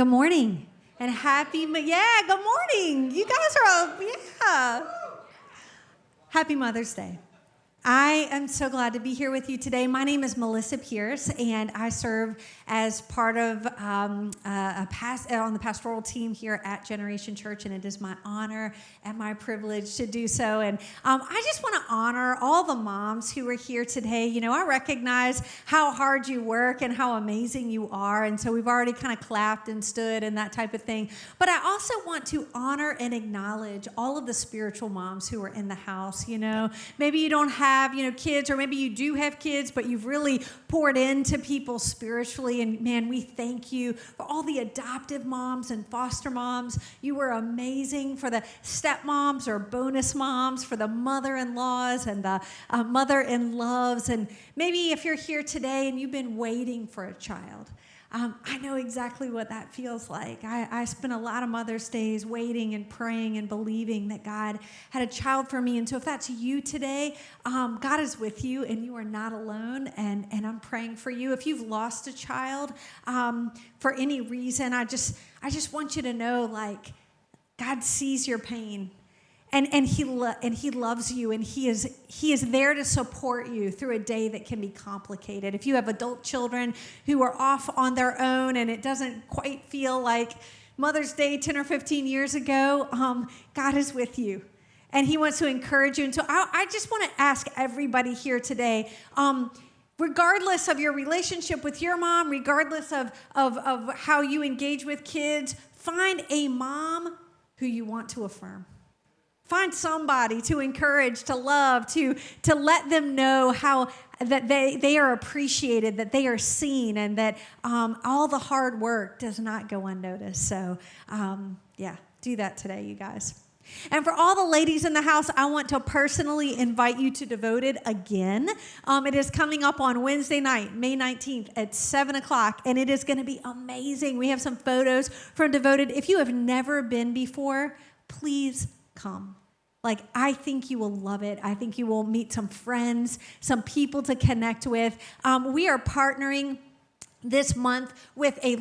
Good morning. And good morning. You guys are all, Happy Mother's Day. I am so glad to be here with you today. My name is Melissa Pierce, and I serve as part of on the pastoral team here at Generation Church, and it is my honor and my privilege to do so. And I just want to honor all the moms who are here today. You know, I recognize how hard you work and how amazing you are, and so we've already kind of clapped and stood and that type of thing. But I also want to honor and acknowledge all of the spiritual moms who are in the house. You know, maybe you don't have kids, or maybe you do have kids, but you've really poured into people spiritually. And man, we thank you for all the adoptive moms and foster moms. You were amazing. For the stepmoms or bonus moms, for the mother-in-laws and the mother-in-loves. And maybe if you're here today and you've been waiting for a child, I know exactly what that feels like. I spent a lot of Mother's Days waiting and praying and believing that God had a child for me. And so if that's you today, God is with you and you are not alone, and I'm praying for you. If you've lost a child for any reason, I just want you to know, like, God sees your pain. And he loves you, and he is there to support you through a day that can be complicated. If you have adult children who are off on their own and it doesn't quite feel like Mother's Day 10 or 15 years ago, God is with you, and he wants to encourage you. And so I just want to ask everybody here today, regardless of your relationship with your mom, regardless of how you engage with kids, find a mom who you want to affirm. Find somebody to encourage, to love, to let them know how that they are appreciated, that they are seen, and that all the hard work does not go unnoticed. So, do that today, you guys. And for all the ladies in the house, I want to personally invite you to Devoted again. It is coming up on Wednesday night, May 19th at 7 o'clock, and it is going to be amazing. We have some photos from Devoted. If you have never been before, please come. Like, I think you will love it. I think you will meet some friends, some people to connect with. We are partnering this month with a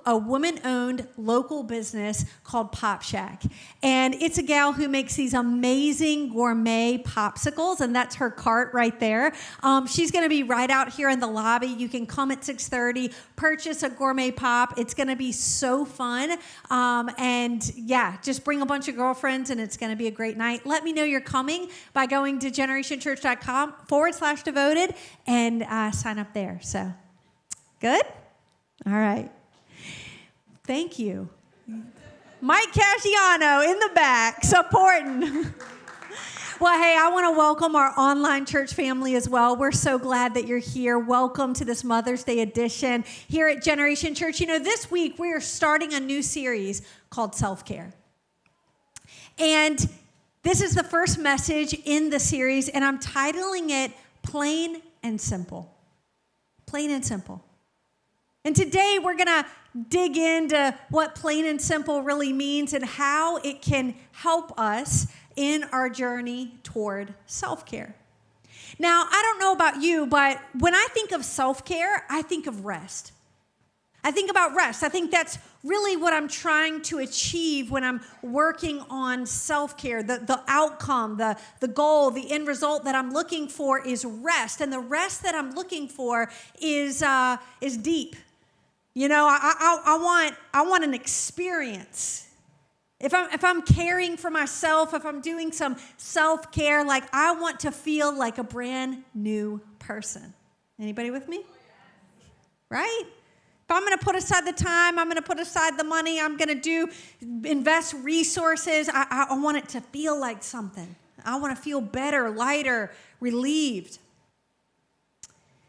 woman-owned local business called Pop Shack. And it's a gal who makes these amazing gourmet popsicles, and that's her cart right there. She's going to be right out here in the lobby. You can come at 6:30, purchase a gourmet pop. It's going to be so fun. Just bring a bunch of girlfriends, and it's going to be a great night. Let me know you're coming by going to generationchurch.com/devoted and sign up there. So. Good? All right. Thank you. Mike Casciano in the back, supporting. Well, hey, I want to welcome our online church family as well. We're so glad that you're here. Welcome to this Mother's Day edition here at Generation Church. You know, this week we are starting a new series called Self-Care. And this is the first message in the series, and I'm titling it Plain and Simple. Plain and Simple. And today we're going to dig into what plain and simple really means and how it can help us in our journey toward self-care. Now, I don't know about you, but when I think of self-care, I think of rest. I think about rest. I think that's really what I'm trying to achieve when I'm working on self-care. The outcome, the goal, the end result that I'm looking for is rest. And the rest that I'm looking for is deep. You know, I want an experience. If I'm caring for myself, if I'm doing some self-care, like, I want to feel like a brand new person. Anybody with me? Right? If I'm going to put aside the time, I'm going to put aside the money, I'm going to invest resources, I want it to feel like something. I want to feel better, lighter, relieved.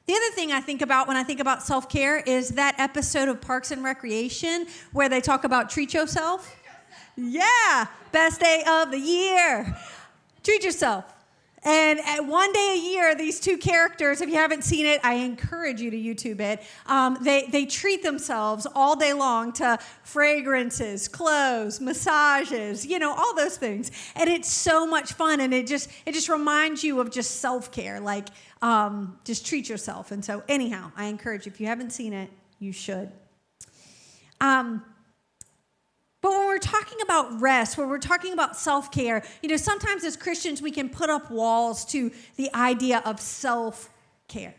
The other thing I think about when I think about self-care is that episode of Parks and Recreation where they talk about treat yourself. Yeah, best day of the year. Treat yourself. And one day a year, these two characters, if you haven't seen it, I encourage you to YouTube it. They treat themselves all day long to fragrances, clothes, massages, all those things. And it's so much fun. And it just reminds you of just self-care, like just treat yourself. And so anyhow, I encourage you, if you haven't seen it, you should. talking about rest, when we're talking about self-care, sometimes as Christians we can put up walls to the idea of self-care.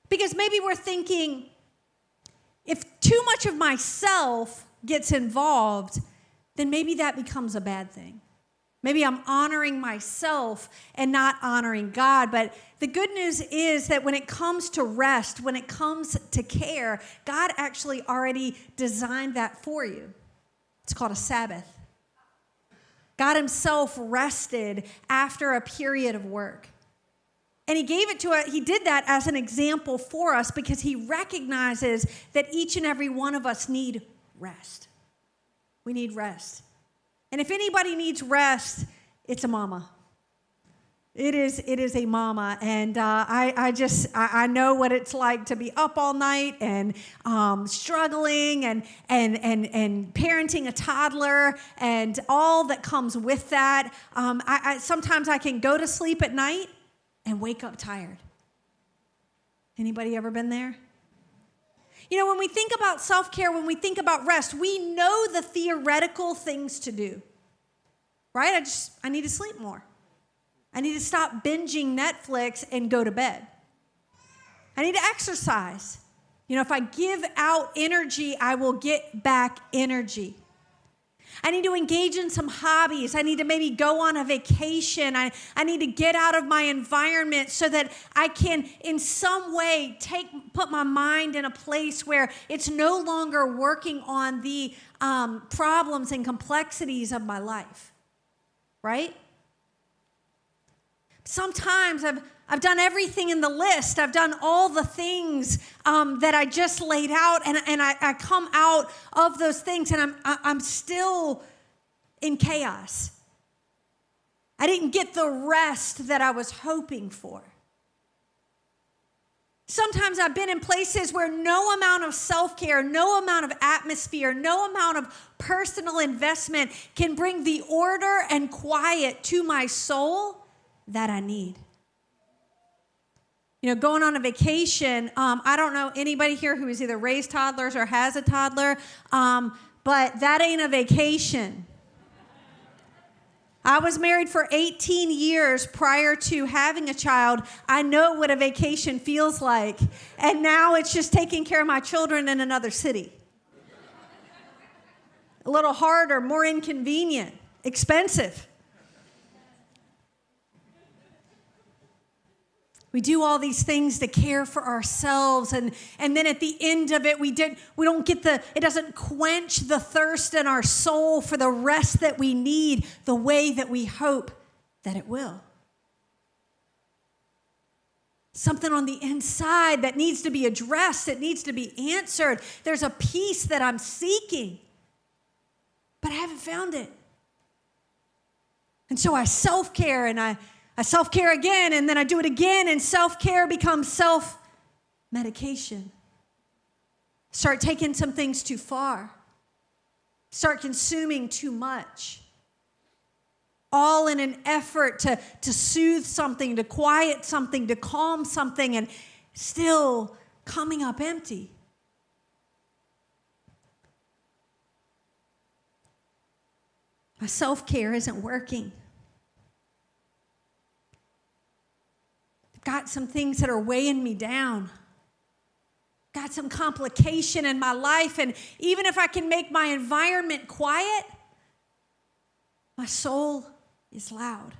Because maybe we're thinking, if too much of myself gets involved, then maybe that becomes a bad thing. Maybe I'm honoring myself and not honoring God. But the good news is that when it comes to rest, when it comes to care, God actually already designed that for you. It's called a Sabbath. God himself rested after a period of work. And he gave it to us, he did that as an example for us because he recognizes that each and every one of us need rest. We need rest. And if anybody needs rest, it's a mama. It is a mama. And I know what it's like to be up all night and struggling and parenting a toddler and all that comes with that. Sometimes I can go to sleep at night and wake up tired. Anybody ever been there? When we think about self-care, when we think about rest, we know the theoretical things to do, right? I need to sleep more. I need to stop binging Netflix and go to bed. I need to exercise. If I give out energy, I will get back energy. I need to engage in some hobbies. I need to maybe go on a vacation. I need to get out of my environment so that I can in some way put my mind in a place where it's no longer working on the problems and complexities of my life, right? Sometimes I've done everything in the list. I've done all the things that I just laid out, and I come out of those things, and I'm still in chaos. I didn't get the rest that I was hoping for. Sometimes I've been in places where no amount of self-care, no amount of atmosphere, no amount of personal investment can bring the order and quiet to my soul that I need. Going on a vacation, I don't know anybody here who has either raised toddlers or has a toddler, but that ain't a vacation. I was married for 18 years prior to having a child. I know what a vacation feels like, and now it's just taking care of my children in another city. A little harder, more inconvenient, expensive. We do all these things to care for ourselves, and then at the end of it, it doesn't quench the thirst in our soul for the rest that we need the way that we hope that it will. Something on the inside that needs to be addressed, it needs to be answered. There's a peace that I'm seeking, but I haven't found it. And so I self-care, and I self-care again, and then I do it again, and self-care becomes self-medication. Start taking some things too far. Start consuming too much. All in an effort to soothe something, to quiet something, to calm something, and still coming up empty. My self-care isn't working. Got some things that are weighing me down. Got some complication in my life, and even if I can make my environment quiet, my soul is loud.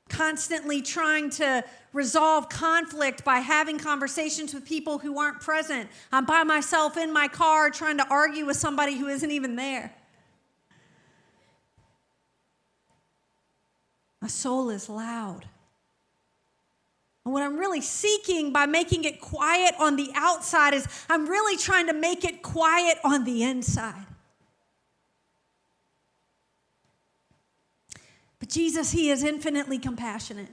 Constantly trying to resolve conflict by having conversations with people who aren't present. I'm by myself in my car trying to argue with somebody who isn't even there. My soul is loud. And what I'm really seeking by making it quiet on the outside is I'm really trying to make it quiet on the inside. But Jesus, he is infinitely compassionate.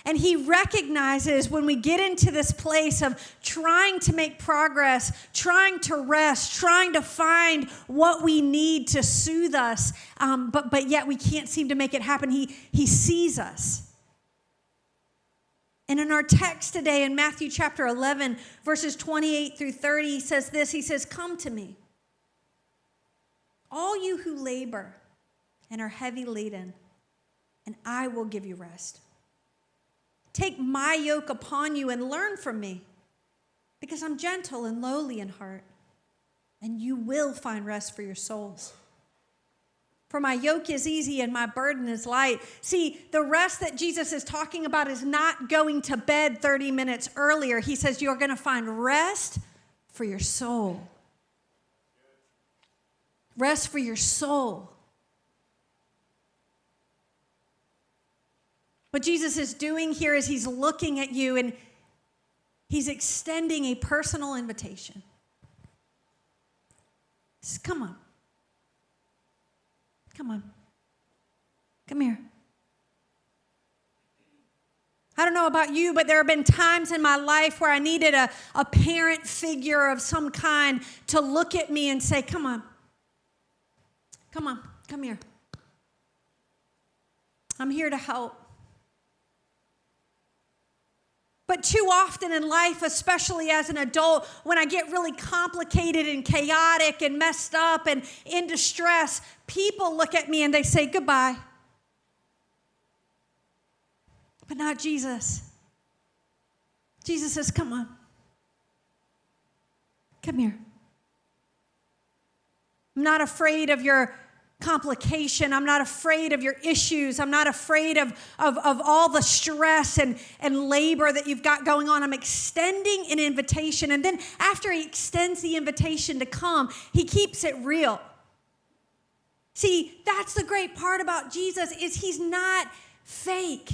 And he recognizes when we get into this place of trying to make progress, trying to rest, trying to find what we need to soothe us, but yet we can't seem to make it happen. He sees us. And in our text today in Matthew chapter 11, verses 28 through 30, he says this. He says, "Come to me, all you who labor and are heavy laden, and I will give you rest. Take my yoke upon you and learn from me, because I'm gentle and lowly in heart, and you will find rest for your souls. For my yoke is easy and my burden is light." See, the rest that Jesus is talking about is not going to bed 30 minutes earlier. He says you're going to find rest for your soul. Rest for your soul. What Jesus is doing here is he's looking at you and he's extending a personal invitation. He says, come on. Come on. Come here. I don't know about you, but there have been times in my life where I needed a parent figure of some kind to look at me and say, come on. Come on. Come here. I'm here to help. But too often in life, especially as an adult, when I get really complicated and chaotic and messed up and in distress, people look at me and they say goodbye. But not Jesus. Jesus says, come on. Come here. I'm not afraid of your complication. I'm not afraid of your issues. I'm not afraid of all the stress and labor that you've got going on. I'm extending an invitation. And then after he extends the invitation to come, he keeps it real. See, that's the great part about Jesus is he's not fake.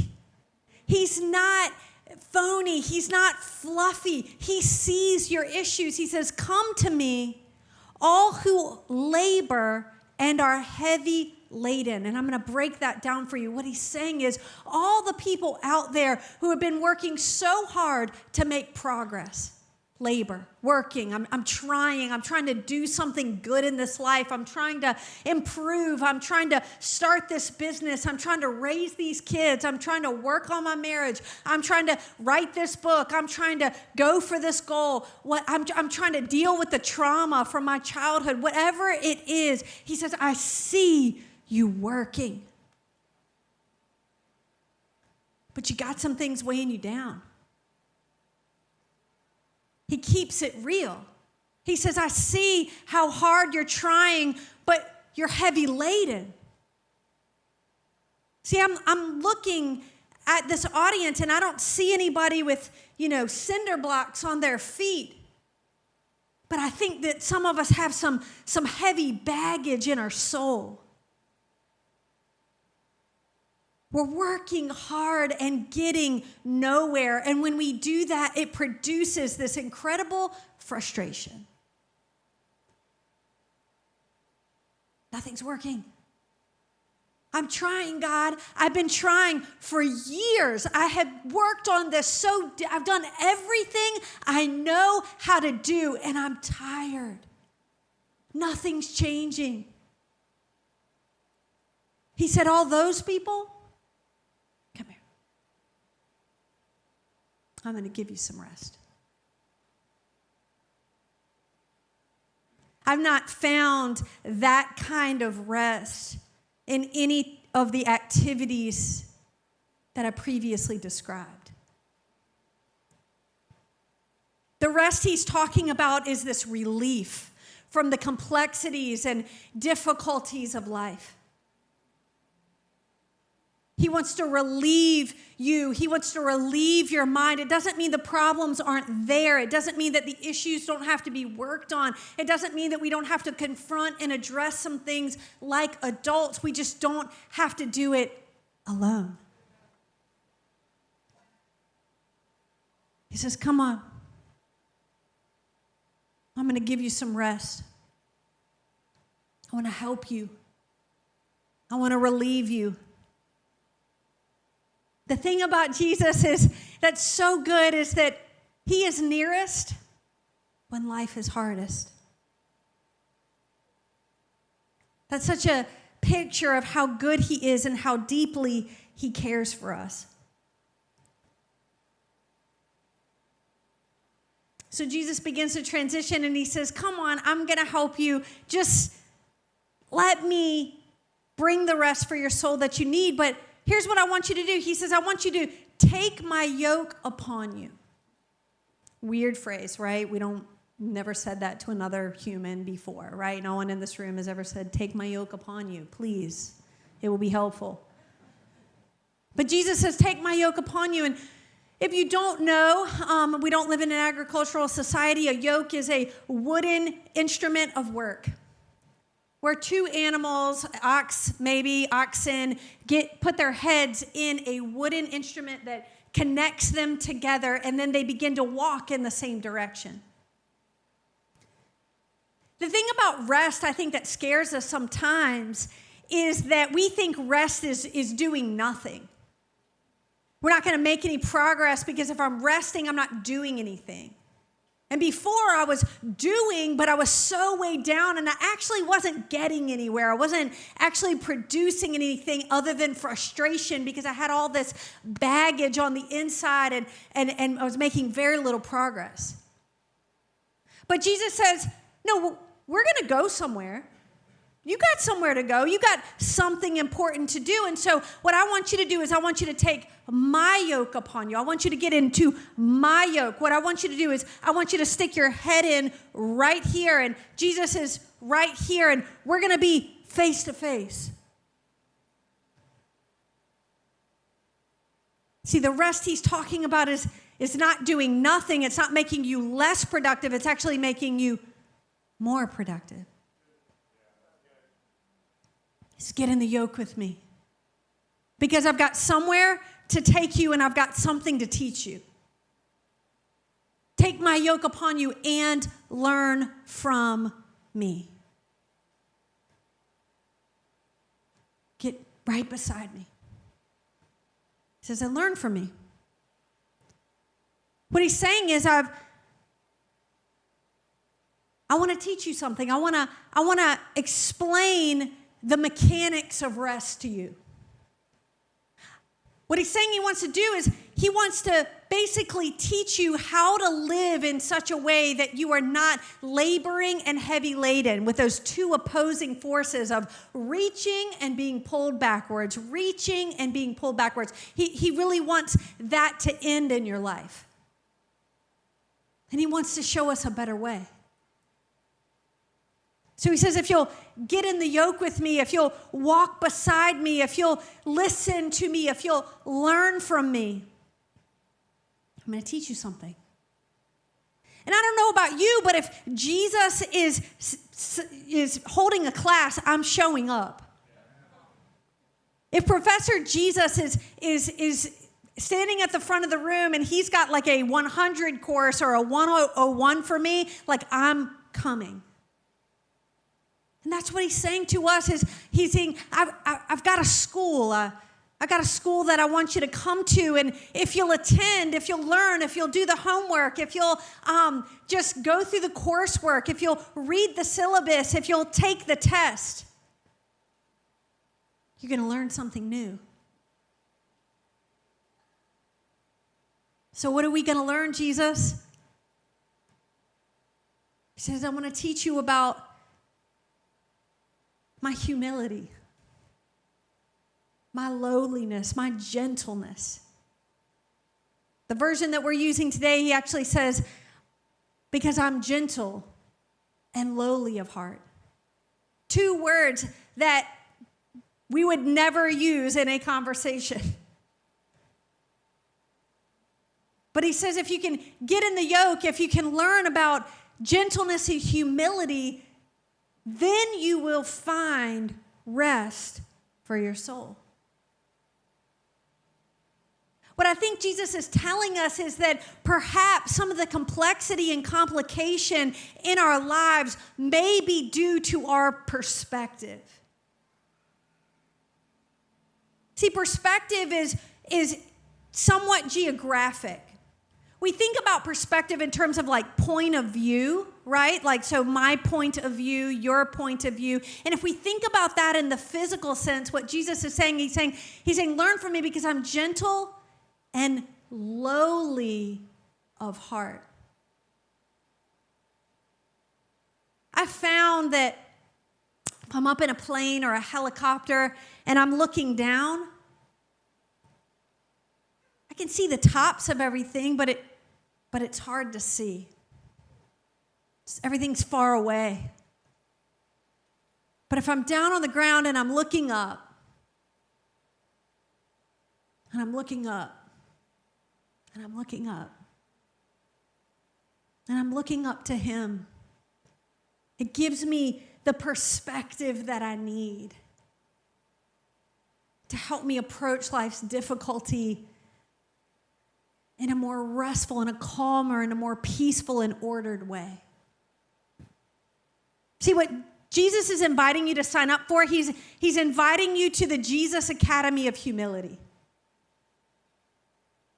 He's not phony. He's not fluffy. He sees your issues. He says, come to me, all who labor and are heavy laden. And I'm going to break that down for you. What he's saying is all the people out there who have been working so hard to make progress, labor, working. I'm trying to do something good in this life. I'm trying to improve. I'm trying to start this business. I'm trying to raise these kids. I'm trying to work on my marriage. I'm trying to write this book. I'm trying to go for this goal. I'm trying to deal with the trauma from my childhood. Whatever it is, he says, I see you working. But you got some things weighing you down. He keeps it real. He says, I see how hard you're trying, but you're heavy laden. See, I'm looking at this audience and I don't see anybody with, cinder blocks on their feet. But I think that some of us have some heavy baggage in our soul. We're working hard and getting nowhere. And when we do that, it produces this incredible frustration. Nothing's working. I'm trying, God. I've been trying for years. I have worked on this I've done everything I know how to do, and I'm tired. Nothing's changing. He said, all those people, come here. I'm going to give you some rest. I've not found that kind of rest in any of the activities that I previously described. The rest he's talking about is this relief from the complexities and difficulties of life. He wants to relieve you. He wants to relieve your mind. It doesn't mean the problems aren't there. It doesn't mean that the issues don't have to be worked on. It doesn't mean that we don't have to confront and address some things like adults. We just don't have to do it alone. He says, come on. I'm going to give you some rest. I want to help you. I want to relieve you. The thing about Jesus is that's so good is that he is nearest when life is hardest. That's such a picture of how good he is and how deeply he cares for us. So Jesus begins to transition and he says, come on, I'm going to help you. Just let me bring the rest for your soul that you need. But here's what I want you to do. He says, I want you to take my yoke upon you. Weird phrase, right? Never said that to another human before, right? No one in this room has ever said, take my yoke upon you, please. It will be helpful. But Jesus says, take my yoke upon you. And if you don't know, we don't live in an agricultural society. A yoke is a wooden instrument of work where two animals, oxen, put their heads in a wooden instrument that connects them together, and then they begin to walk in the same direction. The thing about rest, I think, that scares us sometimes is that we think rest is doing nothing. We're not going to make any progress because if I'm resting, I'm not doing anything. And before I was doing, but I was so weighed down and I actually wasn't getting anywhere. I wasn't actually producing anything other than frustration because I had all this baggage on the inside and I was making very little progress. But Jesus says, no, we're going to go somewhere. You got somewhere to go. You got something important to do. And so what I want you to do is I want you to take my yoke upon you. I want you to get into my yoke. What I want you to do is I want you to stick your head in right here. And Jesus is right here. And we're going to be face to face. See, the rest he's talking about is not doing nothing. It's not making you less productive. It's actually making you more productive. Just get in the yoke with me. Because I've got somewhere to take you and I've got something to teach you. Take my yoke upon you and learn from me. Get right beside me. He says, and learn from me. What he's saying is I want to teach you something. I want to explain the mechanics of rest to you. What he's saying he wants to do is he wants to basically teach you how to live in such a way that you are not laboring and heavy laden with those two opposing forces of reaching and being pulled backwards, reaching and being pulled backwards. He really wants that to end in your life. And he wants to show us a better way. So he says, if you'll get in the yoke with me, if you'll walk beside me, if you'll listen to me, if you'll learn from me, I'm going to teach you something. And I don't know about you, but if Jesus is holding a class, I'm showing up. If Professor Jesus is standing at the front of the room and he's got like a 100 course or a 101 for me, like I'm coming. And that's what he's saying to us is he's saying, I've got a school. I got a school that I want you to come to. And if you'll attend, if you'll learn, if you'll do the homework, if you'll just go through the coursework, if you'll read the syllabus, if you'll take the test, you're going to learn something new. So what are we going to learn, Jesus? He says, I want to teach you about my humility, my lowliness, my gentleness. The version that we're using today, he actually says, because I'm gentle and lowly of heart. Two words that we would never use in a conversation. But he says if you can get in the yoke, if you can learn about gentleness and humility, then you will find rest for your soul. What I think Jesus is telling us is that perhaps some of the complexity and complication in our lives may be due to our perspective. See, perspective is somewhat geographic. We think about perspective in terms of like point of view, right? Like, so my point of view, your point of view. And if we think about that in the physical sense, what Jesus is saying, he's saying, learn from me because I'm gentle and lowly of heart. I found that if I'm up in a plane or a helicopter and I'm looking down, I can see the tops of everything, but it's hard to see. Everything's far away. But if I'm down on the ground and I'm looking up, and I'm looking up, and I'm looking up, and I'm looking up to Him, it gives me the perspective that I need to help me approach life's difficulty in a more restful, in a calmer, in a more peaceful and ordered way. See, what Jesus is inviting you to sign up for, he's inviting you to the Jesus Academy of Humility.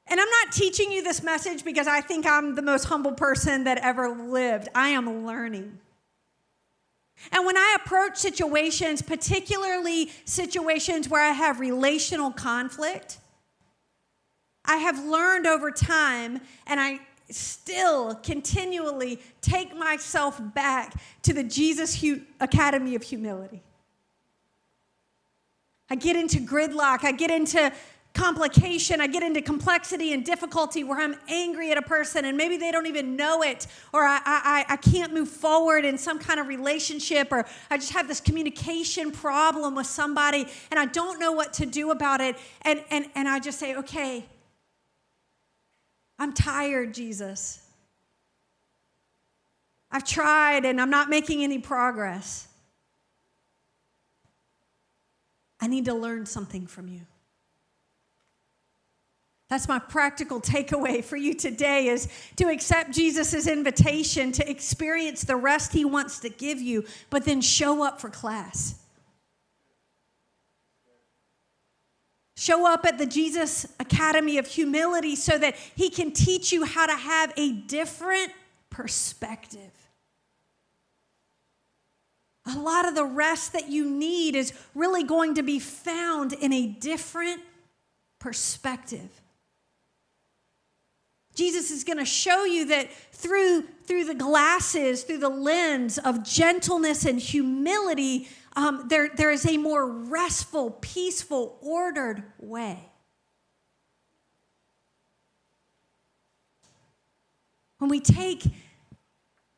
And I'm not teaching you this message because I think I'm the most humble person that ever lived. I am learning. And when I approach situations, particularly situations where I have relational conflict, I have learned over time, and I still continually take myself back to the Jesus Academy of Humility. I get into gridlock, I get into complication, I get into complexity and difficulty where I'm angry at a person and maybe they don't even know it, or I can't move forward in some kind of relationship, or I just have this communication problem with somebody and I don't know what to do about it, and I just say, okay, I'm tired, Jesus. I've tried and I'm not making any progress. I need to learn something from you. That's my practical takeaway for you today, is to accept Jesus' invitation to experience the rest He wants to give you, but then show up for class. Show up at the Jesus Academy of Humility so that He can teach you how to have a different perspective. A lot of the rest that you need is really going to be found in a different perspective. Jesus is going to show you that through the glasses, through the lens of gentleness and humility, there is a more restful, peaceful, ordered way. When we take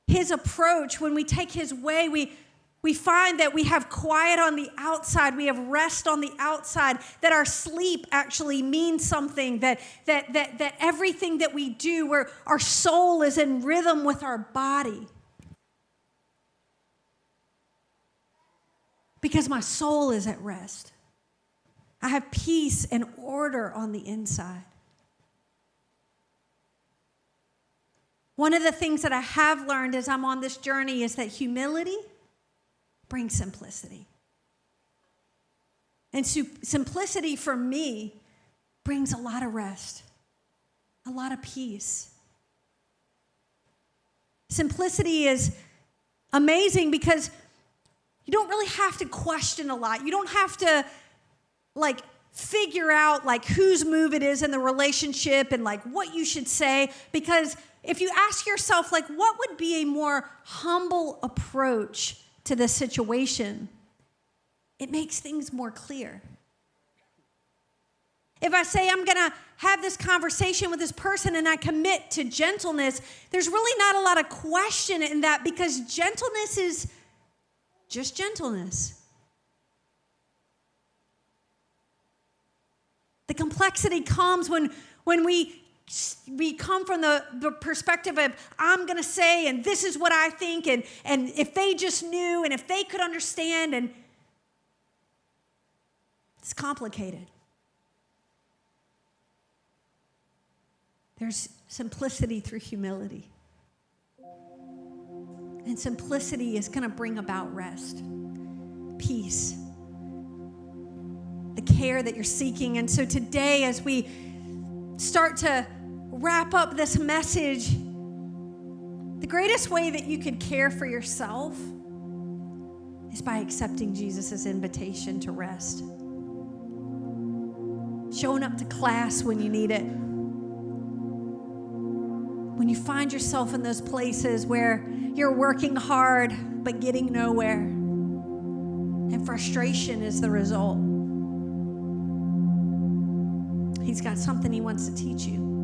His approach, when we take His way, we find that we have quiet on the outside, we have rest on the outside, that our sleep actually means something, that everything that we do, where our soul is in rhythm with our body. Because my soul is at rest. I have peace and order on the inside. One of the things that I have learned as I'm on this journey is that humility brings simplicity. And simplicity for me brings a lot of rest, a lot of peace. Simplicity is amazing because you don't really have to question a lot. You don't have to figure out whose move it is in the relationship and what you should say, because if you ask yourself what would be a more humble approach to this situation, it makes things more clear. If I say I'm going to have this conversation with this person and I commit to gentleness, there's really not a lot of question in that, because gentleness is just gentleness. The complexity comes when we come from the perspective of, I'm going to say, and this is what I think, and if they just knew, and if they could understand, and it's complicated. There's simplicity through humility. And simplicity is going to bring about rest, peace, the care that you're seeking. And so today, as we start to wrap up this message, the greatest way that you could care for yourself is by accepting Jesus' invitation to rest. Showing up to class when you need it. When when you find yourself in those places where you're working hard but getting nowhere, and frustration is the result, He's got something He wants to teach you.